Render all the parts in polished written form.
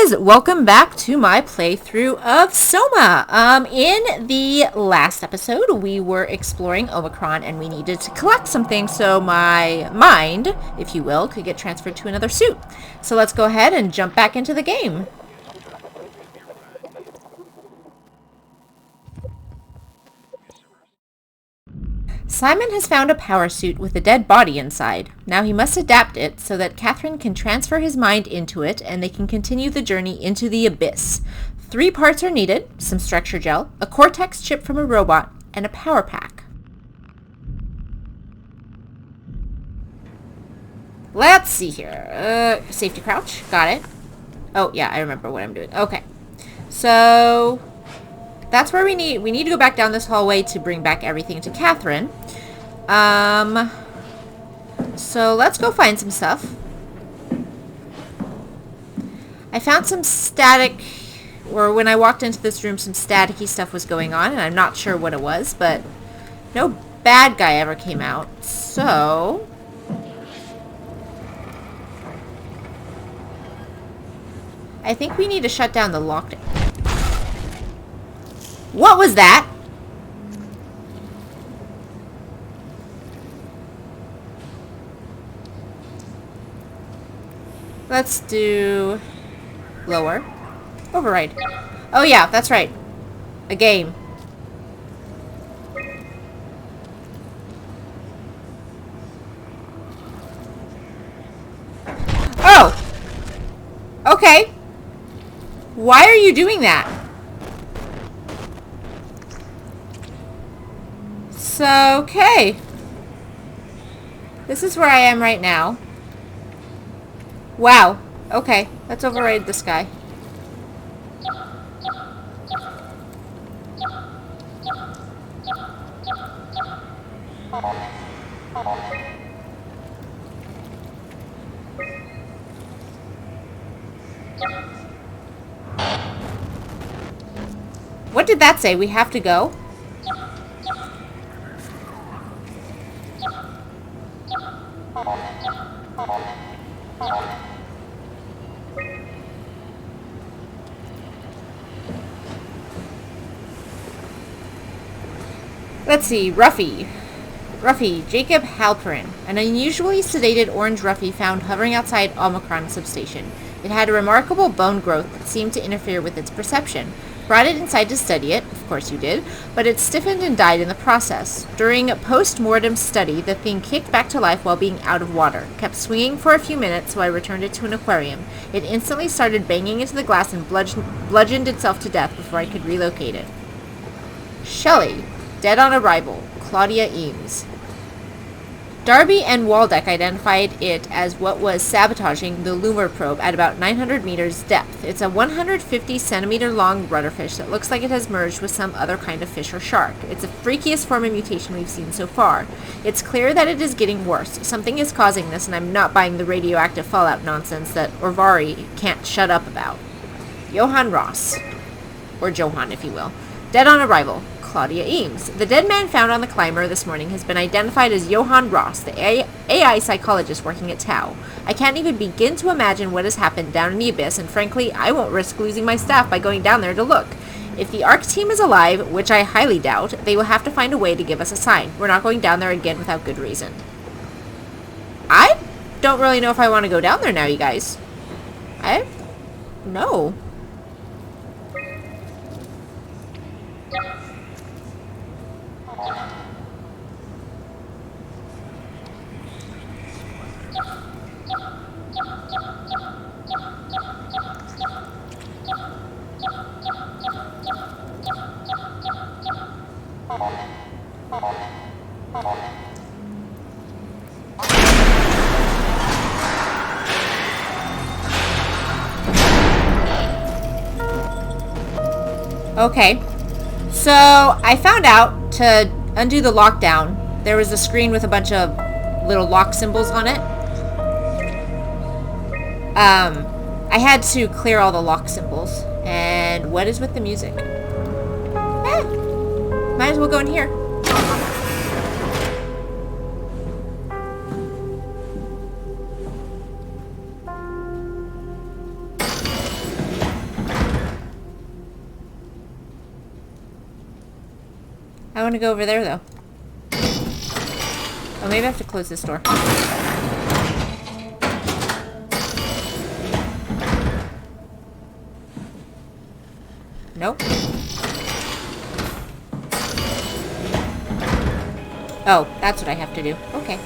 guys, welcome back to my playthrough of SOMA. In the last episode, we were exploring Omicron and we needed to collect some things so my mind, if you will, could get transferred to another suit. So let's go ahead and jump back into the game. Simon has found a power suit with a dead body inside. Now he must adapt it so that Catherine can transfer his mind into it and they can continue the journey into the abyss. 3 parts are needed: some structure gel, a cortex chip from a robot, and a power pack. Let's see here. Safety crouch. Got it. Oh, yeah, I remember what I'm doing. Okay. So that's where we need to go back down this hallway to bring back everything to Catherine. So let's go find some stuff. I found some static, or when I walked into this room, some staticky stuff was going on, and I'm not sure what it was, but no bad guy ever came out, so I think we need to shut down the lockdown. What was that? Let's do lower. Override. Oh yeah, that's right. A game. Oh! Okay. Why are you doing that? So, okay. This is where I am right now. Wow. Okay. Let's override this guy. What did that say? We have to go? Let's see, Ruffy, Jacob Halperin, an unusually sedated orange Ruffy found hovering outside Omicron substation. It had a remarkable bone growth that seemed to interfere with its perception. Brought it inside to study it, of course you did, but it stiffened and died in the process. During post-mortem study, the thing kicked back to life while being out of water. Kept swinging for a few minutes, so I returned it to an aquarium. It instantly started banging into the glass and bludgeoned itself to death before I could relocate it. Shelley. Dead on arrival. Claudia Eames. Darby and Waldeck identified it as what was sabotaging the Loomer probe at about 900 meters depth. It's a 150 centimeter long rudderfish that looks like it has merged with some other kind of fish or shark. It's the freakiest form of mutation we've seen so far. It's clear that it is getting worse. Something is causing this, and I'm not buying the radioactive fallout nonsense that Orvari can't shut up about. Johann Ross. Or Johann, if you will. Dead on arrival. Claudia Eames. The dead man found on the climber this morning has been identified as Johann Ross, the AI psychologist working at Tau. I can't even begin to imagine what has happened down in the abyss, and frankly, I won't risk losing my staff by going down there to look. If the ARC team is alive, which I highly doubt, they will have to find a way to give us a sign. We're not going down there again without good reason. I don't really know if I want to go down there now, you guys. No. Okay, so I found out to undo the lockdown, there was a screen with a bunch of little lock symbols on it. I had to clear all the lock symbols. And what is with the music? Might as well go in here. want to go over there, though. Oh, maybe I have to close this door. Nope. Oh, that's what I have to do. Okay.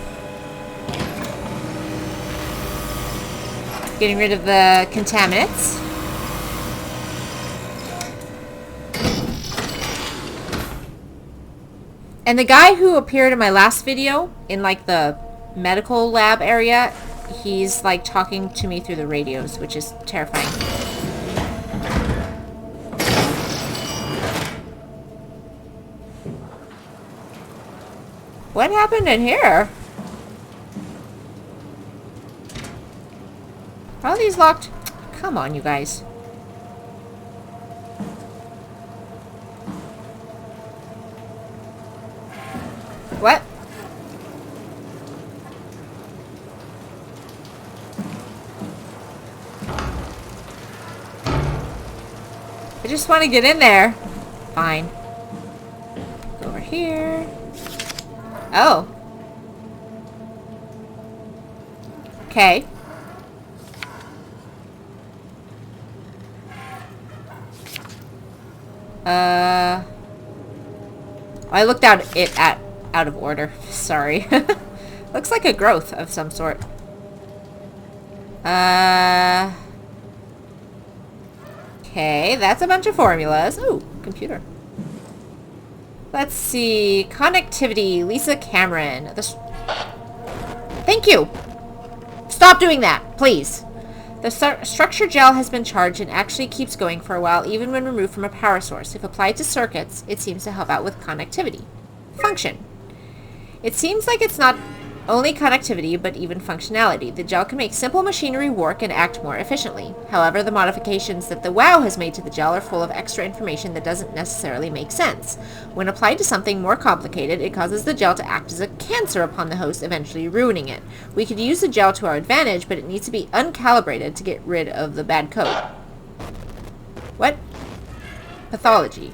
Getting rid of the contaminants. And the guy who appeared in my last video, in like the medical lab area, he's like talking to me through the radios, which is terrifying. What happened in here? Are all these locked? Come on, you guys. What? I just want to get in there. Fine. Go over here. Oh. Okay. I looked out of order. Sorry. Looks like a growth of some sort. Okay, that's a bunch of formulas. Ooh, computer. Let's see. Connectivity. Lisa Cameron. Thank you. Stop doing that, please. The structure gel has been charged and actually keeps going for a while, even when removed from a power source. If applied to circuits, it seems to help out with connectivity. Function. It seems like it's not only connectivity, but even functionality. The gel can make simple machinery work and act more efficiently. However, the modifications that the WoW has made to the gel are full of extra information that doesn't necessarily make sense. When applied to something more complicated, it causes the gel to act as a cancer upon the host, eventually ruining it. We could use the gel to our advantage, but it needs to be uncalibrated to get rid of the bad code. What? Pathology.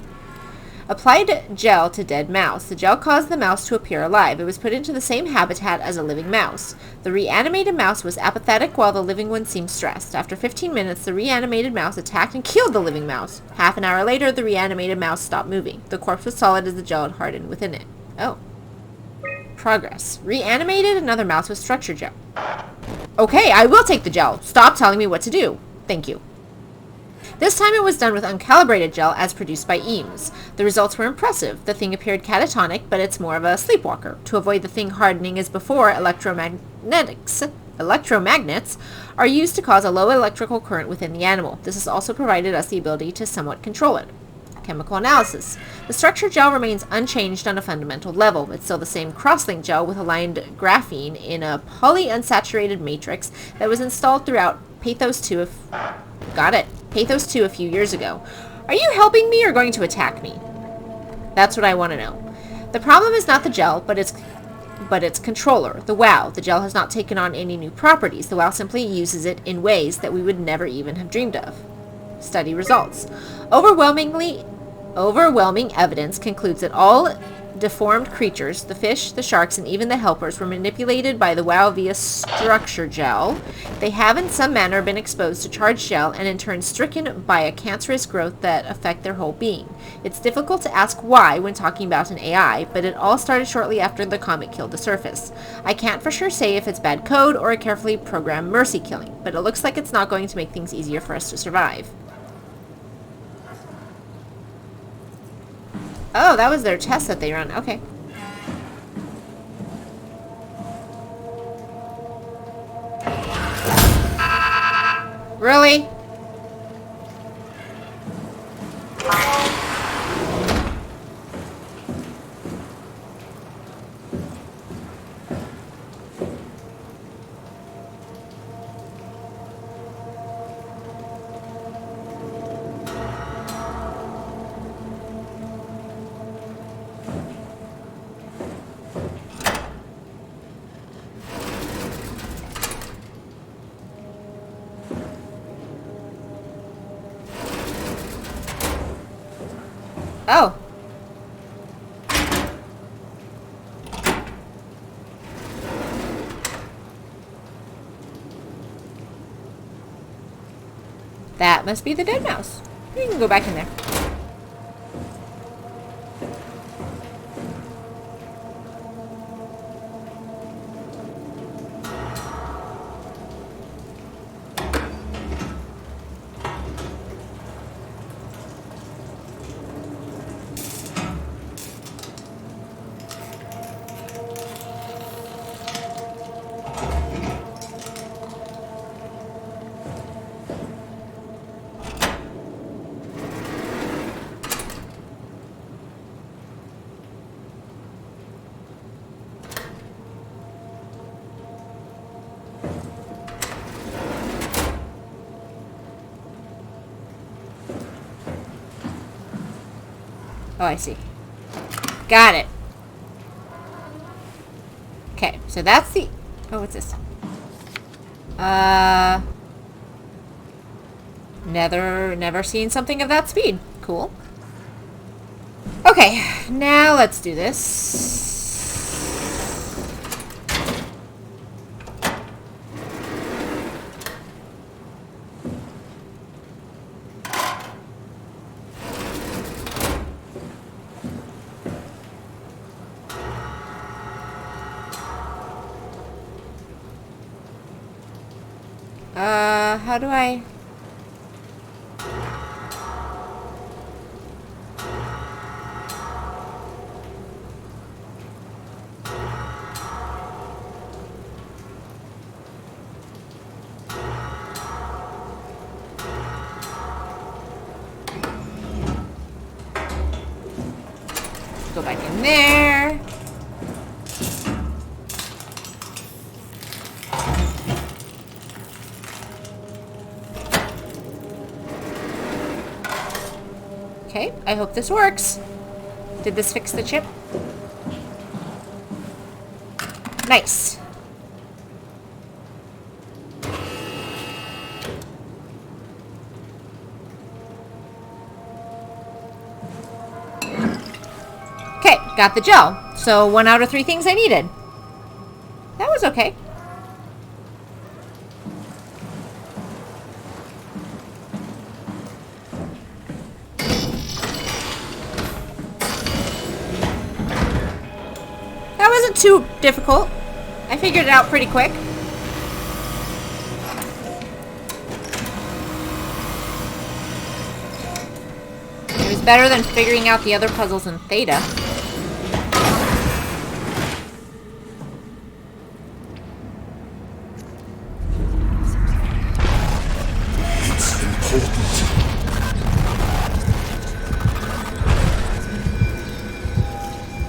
Applied gel to dead mouse. The gel caused the mouse to appear alive. It was put into the same habitat as a living mouse. The reanimated mouse was apathetic while the living one seemed stressed. After 15 minutes, the reanimated mouse attacked and killed the living mouse. Half an hour later, the reanimated mouse stopped moving. The corpse was solid as the gel had hardened within it. Oh. Progress. Reanimated another mouse with structure gel. Okay, I will take the gel. Stop telling me what to do. Thank you. This time it was done with uncalibrated gel as produced by Eames. The results were impressive. The thing appeared catatonic, but it's more of a sleepwalker. To avoid the thing hardening as before, electromagnets are used to cause a low electrical current within the animal. This has also provided us the ability to somewhat control it. Chemical analysis. The structure gel remains unchanged on a fundamental level. It's still the same crosslink gel with aligned graphene in a polyunsaturated matrix that was installed throughout Pathos-II. Got it. Pathos-II a few years ago. Are you helping me or going to attack me? That's what I want to know. The problem is not the gel, but its controller, the WoW. The gel has not taken on any new properties. The WoW simply uses it in ways that we would never even have dreamed of. Study results. Overwhelming evidence concludes that all deformed creatures, the fish, the sharks, and even the helpers, were manipulated by the WoW via structure gel. They have in some manner been exposed to charged gel and in turn stricken by a cancerous growth that affect their whole being. It's difficult to ask why when talking about an AI, but it all started shortly after the comet killed the surface. I can't for sure say if it's bad code or a carefully programmed mercy killing, but it looks like it's not going to make things easier for us to survive. Oh, that was their test that they run. Okay. Really? Oh. That must be the dead mouse. We can go back in there. Oh, I see. Got it. Okay, so that's the... Oh, what's this? Never seen something of that speed. Cool. Okay, now let's do this. How do I... Go back in there. Okay, I hope this works. Did this fix the chip? Nice. Okay, got the gel. So 1 out of 3 things I needed. That was okay. That wasn't too difficult. I figured it out pretty quick. It was better than figuring out the other puzzles in Theta.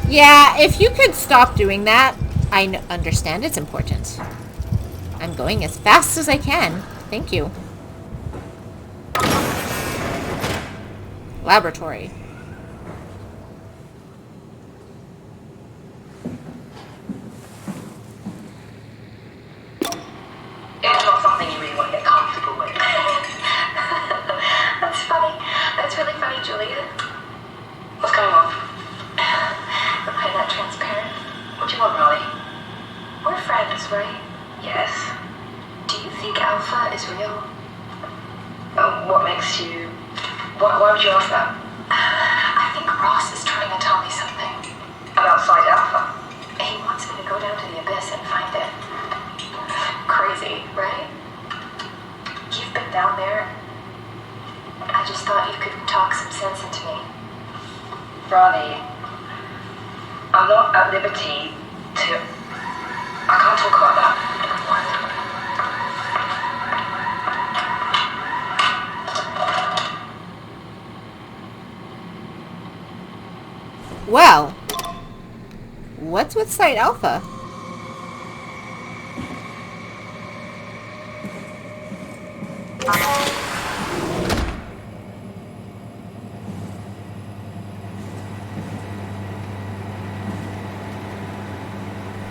Yeah, if you could stop doing that, I understand it's important. I'm going as fast as I can. Thank you. Laboratory. It's not something you really want to get comfortable with. That's funny. That's really funny, Julia. What's going on? Behind that transparent. What do you want, Raleigh? We're friends, right? Yes. Do you think Alpha is real? What makes you... Why would you ask that? I think Ross is trying to tell me something. About Site Alpha? He wants me to go down to the abyss and find it. Crazy, right? You've been down there. I just thought you could talk some sense into me. Raleigh, I'm not at liberty to... I can't talk about that. Well, what's with Site Alpha?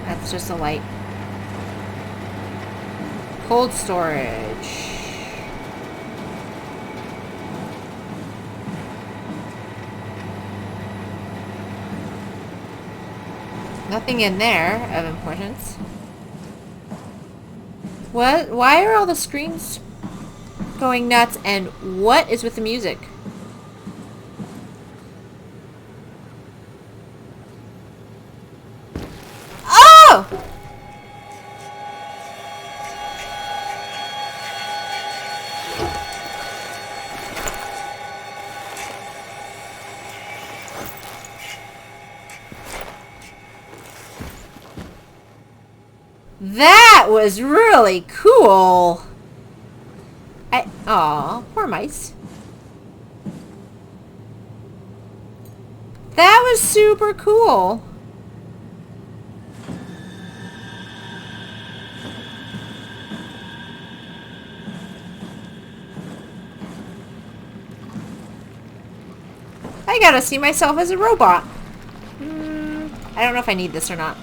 That's just a light. Cold storage. Nothing in there of importance. What? Why are all the screens going nuts. And what is with the music? Oh! That was really cool. Aw, poor mice. That was super cool. I gotta see myself as a robot. I don't know if I need this or not.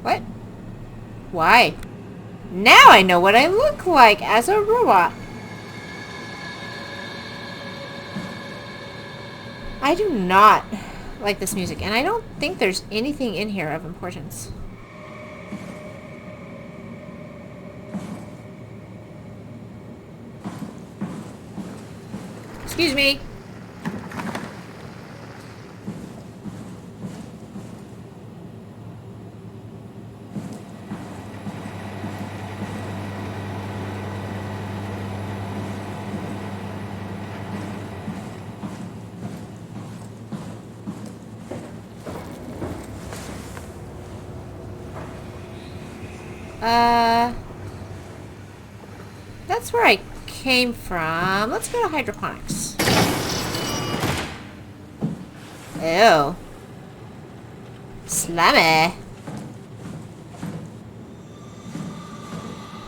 What? Why? Now I know what I look like as a robot. I do not like this music, and I don't think there's anything in here of importance. Excuse me. That's where I came from. Let's go to hydroponics. Ew. Slimy.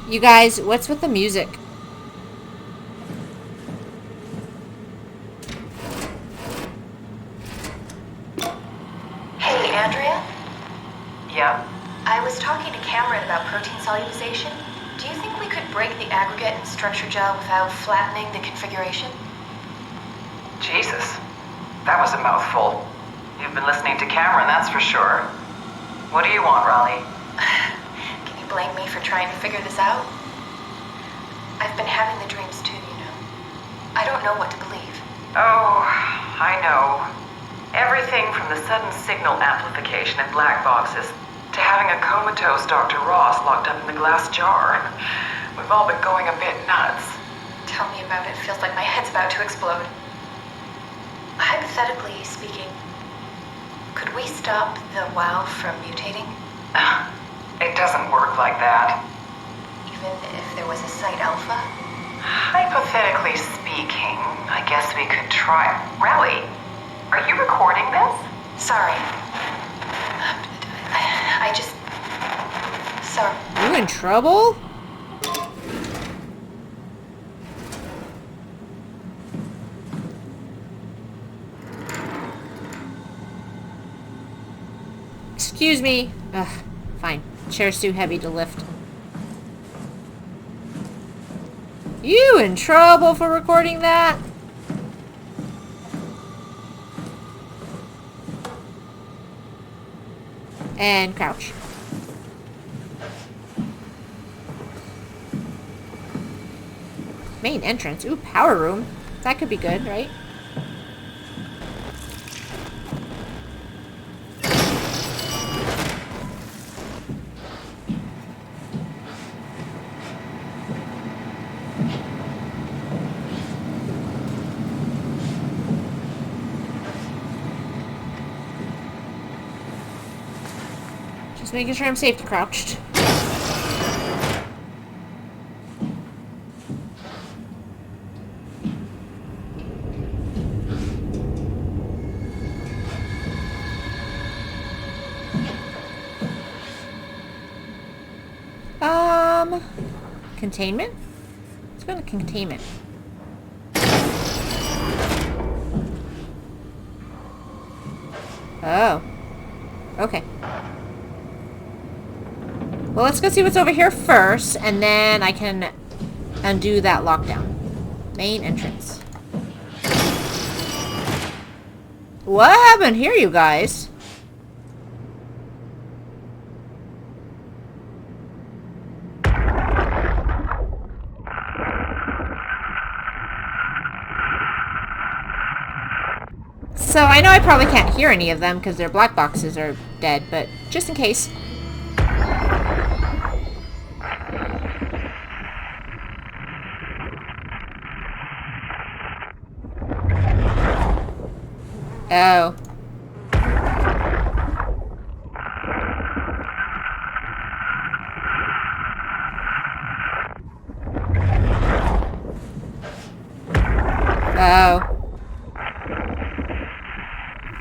You guys, what's with the music? Hey, Andrea? Yeah? I was talking to Cameron about protein solubilization. Do you think we could break the aggregate and structure gel without flattening the configuration? Jesus. That was a mouthful. You've been listening to Cameron, that's for sure. What do you want, Raleigh? Can you blame me for trying to figure this out? I've been having the dreams too, you know. I don't know what to believe. Oh, I know. Everything from the sudden signal amplification in black boxes to having a comatose Dr. Ross locked up in the glass jar. We've all been going a bit nuts. Tell me about it. Feels like my head's about to explode. Hypothetically speaking, could we stop the WoW from mutating? It doesn't work like that. Even if there was a site alpha? Hypothetically speaking, I guess we could try. Raleigh, are you recording this? Sorry. I just... Sorry. You in trouble? Excuse me. Ugh, fine. Chair's too heavy to lift. You in trouble for recording that? And crouch. Main entrance. Ooh, power room. That could be good, right? Just making sure I'm safe to crouched. Containment? Let's go to containment. Oh. Okay. Well, let's go see what's over here first, and then I can undo that lockdown. Main entrance. What happened here, you guys? So I know I probably can't hear any of them because their black boxes are dead, but just in case. Oh. Oh.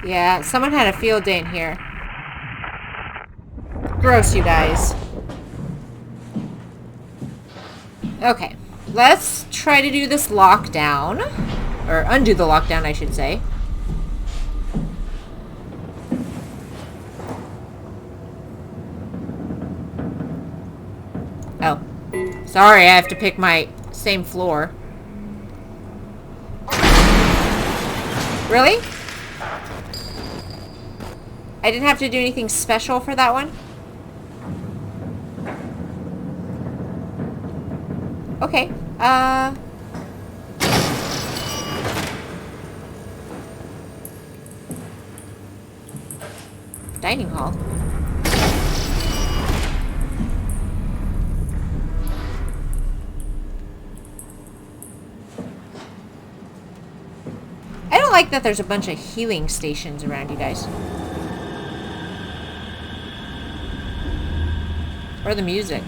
Yeah, someone had a field day in here. Gross, you guys. Okay. Let's try to do this lockdown. Or undo the lockdown, I should say. Oh. Sorry, I have to pick my same floor. Really? I didn't have to do anything special for that one? Okay. Dining hall. I don't like that there's a bunch of healing stations around, you guys. Or the music.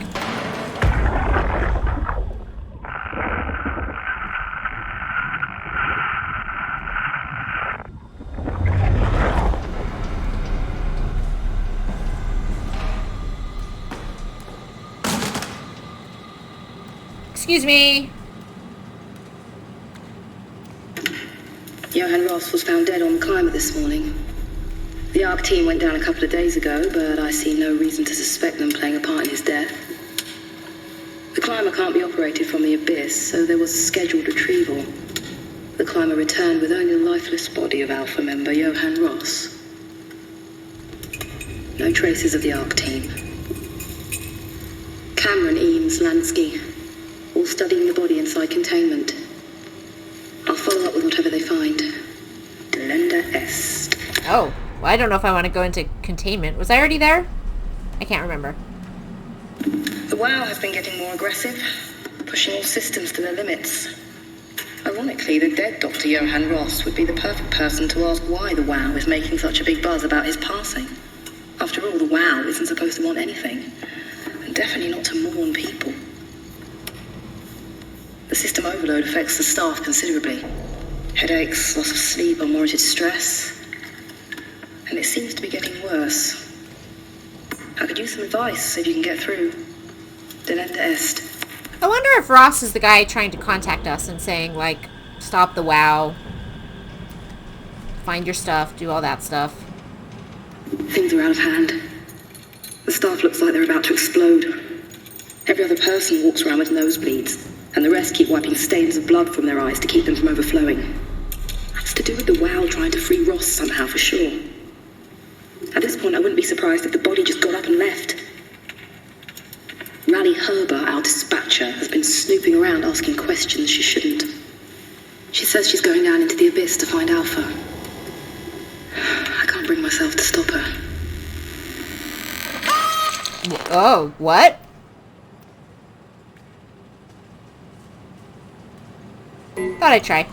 Excuse me. Johann Ross was found dead on the climber this morning. The ARC team went down a couple of days ago, but I see no reason to suspect them playing a part in his death. The climber can't be operated from the abyss, so there was a scheduled retrieval. The climber returned with only the lifeless body of Alpha member Johann Ross. No traces of the ARC team. Cameron, Eames, Lansky, all studying the body inside containment. I'll follow up with whatever they find. Delenda est. Oh. Well, I don't know if I want to go into containment. Was I already there? I can't remember. The WoW has been getting more aggressive, pushing all systems to their limits. Ironically, the dead Dr. Johann Ross would be the perfect person to ask why the WoW is making such a big buzz about his passing. After all, the WoW isn't supposed to want anything, and definitely not to mourn people. The system overload affects the staff considerably. Headaches, loss of sleep, unwarranted stress. And it seems to be getting worse. I could use some advice if you can get through. Delenda est. I wonder if Ross is the guy trying to contact us and saying, like, stop the WoW. Find your stuff, do all that stuff. Things are out of hand. The staff looks like they're about to explode. Every other person walks around with nosebleeds, and the rest keep wiping stains of blood from their eyes to keep them from overflowing. That's to do with the WoW trying to free Ross somehow, for sure. At this point, I wouldn't be surprised if the body just got up and left. Rally Herber, our dispatcher, has been snooping around asking questions she shouldn't. She says she's going down into the abyss to find Alpha. I can't bring myself to stop her. Oh, what? Thought I'd try.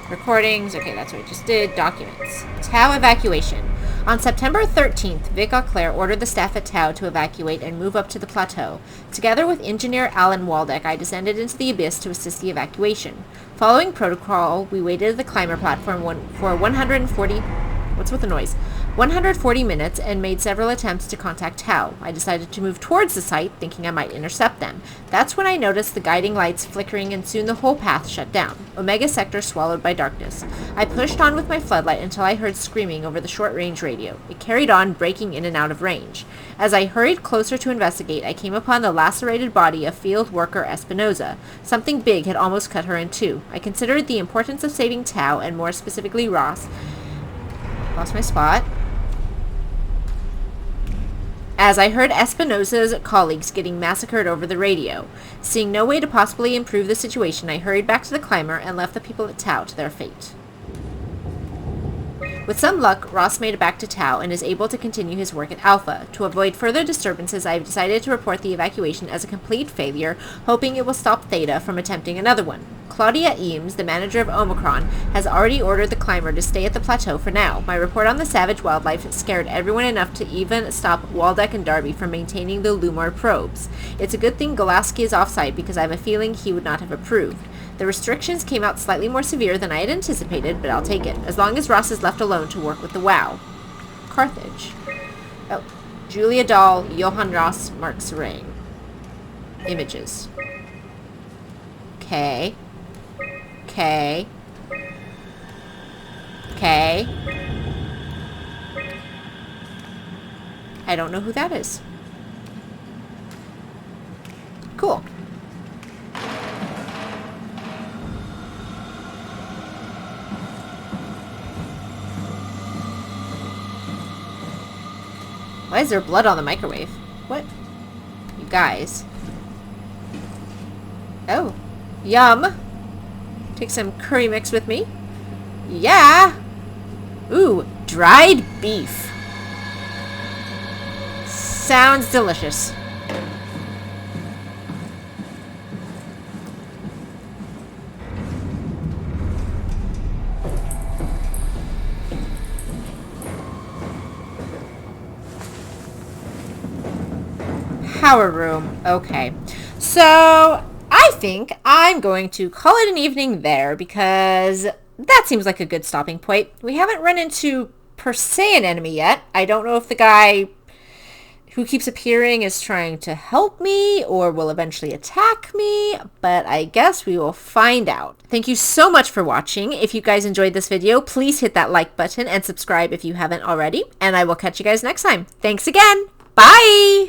Recordings. Okay, that's what I just did. Documents. Tau evacuation. On September 13th, Vic Auclair ordered the staff at Tau to evacuate and move up to the plateau. Together with engineer Alan Waldeck, I descended into the abyss to assist the evacuation. Following protocol, we waited at the climber platform for 140 minutes and made several attempts to contact Tau. I decided to move towards the site, thinking I might intercept them. That's when I noticed the guiding lights flickering and soon the whole path shut down. Omega Sector swallowed by darkness. I pushed on with my floodlight until I heard screaming over the short-range radio. It carried on, breaking in and out of range. As I hurried closer to investigate, I came upon the lacerated body of field worker Espinoza. Something big had almost cut her in two. I considered the importance of saving Tau, and more specifically Ross, Lost my spot. As I heard Espinosa's colleagues getting massacred over the radio. Seeing no way to possibly improve the situation, I hurried back to the climber and left the people at Tau to their fate. With some luck, Ross made it back to Tau and is able to continue his work at Alpha. To avoid further disturbances, I have decided to report the evacuation as a complete failure, hoping it will stop Theta from attempting another one. Claudia Eames, the manager of Omicron, has already ordered the climber to stay at the plateau for now. My report on the savage wildlife scared everyone enough to even stop Waldeck and Darby from maintaining the Lumar probes. It's a good thing Golaski is offsite because I have a feeling he would not have approved. The restrictions came out slightly more severe than I had anticipated, but I'll take it, as long as Ross is left alone to work with the WoW. Carthage. Oh, Julia Dahl, Johann Ross, Mark Serang. Images. Okay. Okay. Okay. I don't know who that is. Cool. Why is there blood on the microwave? What? You guys. Oh. Yum. Take some curry mix with me. Yeah. Ooh, dried beef. Sounds delicious. Power room. Okay. So, I think I'm going to call it an evening there because that seems like a good stopping point. We haven't run into, per se, an enemy yet. I don't know if the guy who keeps appearing is trying to help me or will eventually attack me, but I guess we will find out. Thank you so much for watching. If you guys enjoyed this video, please hit that like button and subscribe if you haven't already, and I will catch you guys next time. Thanks again. Bye!